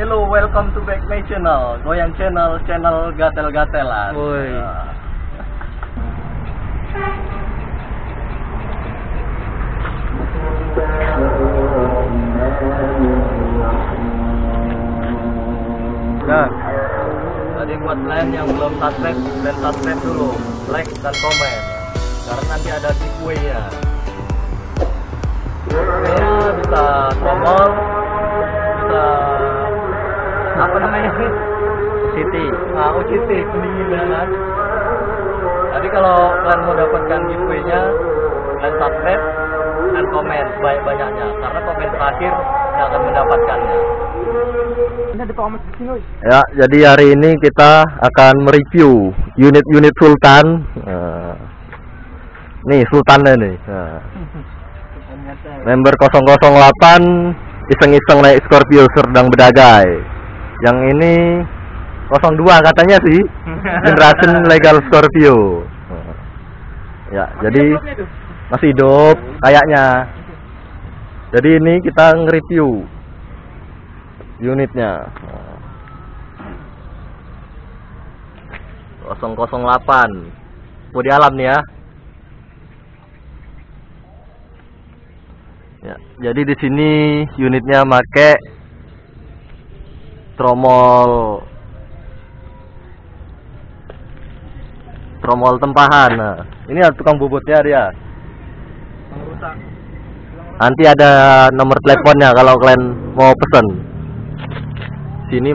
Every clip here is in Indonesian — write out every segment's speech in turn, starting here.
Hello, welcome to back my channel. Goyang channel gatel-gatelan. Woi. Nah, tadi buat kalian yang belum subscribe dan subscribe dulu, like dan komen, karena nanti ada giveaway-nya. Giveaway-nya bisa tromol, bisa apa namanya sih? City. City pendinginnya kan. Jadi kalau kalian mau dapatkan giveaway-nya, kalian subscribe dan komen sebanyak-banyaknya, karena komen terakhir yang akan mendapatkannya. Ya, jadi hari ini kita akan mereview unit-unit Sultan. Nih Sultannya nih. Member 008 iseng-iseng naik Scorpio sedang berdagai. Yang ini 02 katanya sih, generation legal Scorpio. Ya, jadi masih hidup kayaknya. Jadi ini kita nge-review unitnya 008. Mau di alam nih ya. Ya, jadi di sini unitnya make tromol tempahan. Nah, ini tukang bubutnya dia. Nanti ada nomor teleponnya kalau kalian mau pesen. Sini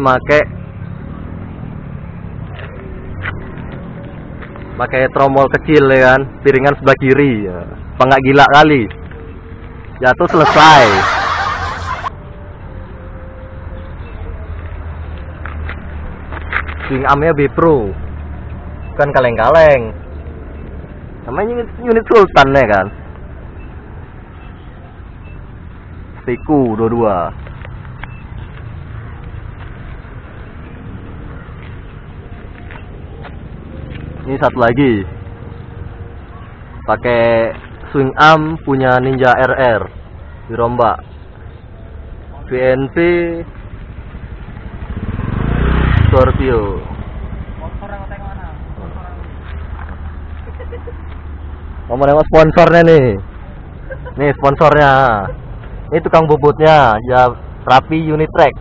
pakai tromol kecil ya kan, piringan sebelah kiri. Ya. Apa nggak gila kali? Jatuh selesai. Swing armnya B-Pro, bukan kaleng-kaleng. Namanya unit Sultan ya kan. Stiku 22. Ini satu lagi, pakai swing arm punya Ninja RR dirombak, VNP Scorpio. Kamu nengok sponsornya nih. Nih sponsornya. Ini tukang bubutnya, ya rapi unit track.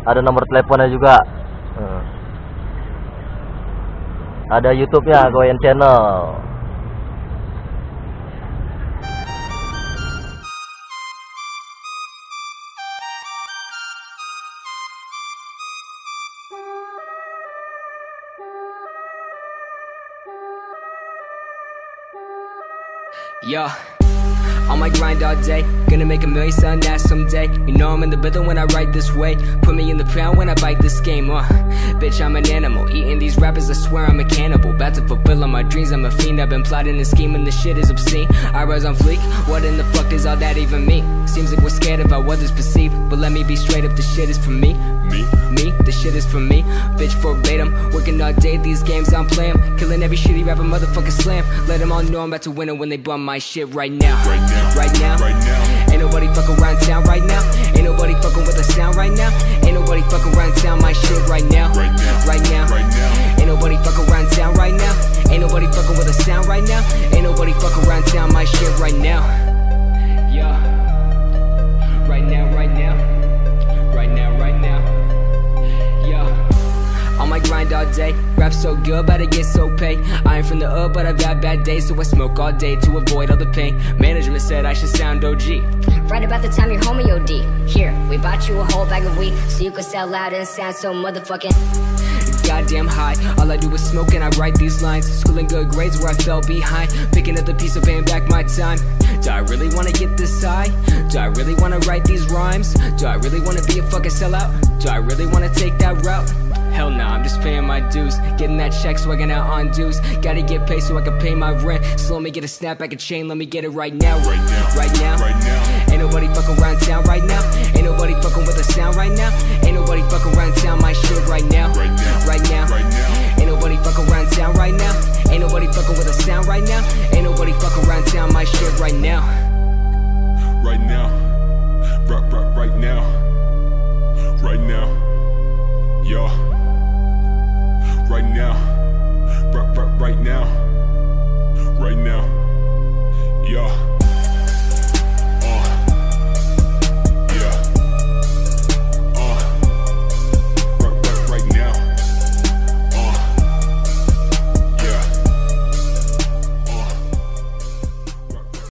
Ada nomor teleponnya juga. Ada YouTube-nya, Goyang Channel. Yo, on my grind all day, gonna make a million selling that someday. You know I'm in the rhythm when I write this way. Put me in the pound when I bite this game. Bitch, I'm an animal. Eating these rappers, I swear I'm a cannibal. About to fulfill all my dreams, I'm a fiend. I've been plotting and scheming, this shit is obscene. I rise on fleek, what in the fuck does all that even mean? Seems like we're scared of how others perceive, but let me be straight up, this shit is for me. Me, this shit is for me. Bitch, verbatim, working all day, these games I'm playing. Killing every shitty rapper, motherfucker slam. Let them all know I'm about to win it when they bum my shit right now. Right now. Ain't nobody fucking around town right now. Ain't nobody fucking with the sound right now. Ain't nobody fucking around town my shit right now. Right now. Ain't nobody fucking around town right now. Ain't nobody fucking with the sound right now. Ain't nobody fucking around town my shit right now. Yeah. Right now. On my grind all day, rap so good, but I get so paid. I ain't from the but I've had bad days, so I smoke all day to avoid all the pain. Management said I should sound OG. Right about the time your homie OD. Here, we bought you a whole bag of weed, so you could sell out and sound so motherfucking goddamn high. All I do is smoke and I write these lines. Schooling good grades where I fell behind. Picking up the piece of paying back my time. Do I really wanna get this high? Do I really wanna write these rhymes? Do I really wanna be a fucking sellout? Do I really wanna take that route? Hell nah, I'm just paying my dues. Getting that check, swagging out on dues. Gotta get paid so I can pay my rent. Slow me get a snapback, a chain, let me get it right now. Right now. Ain't nobody fucking around town right now. Ain't nobody fucking with the sound right now. Ain't nobody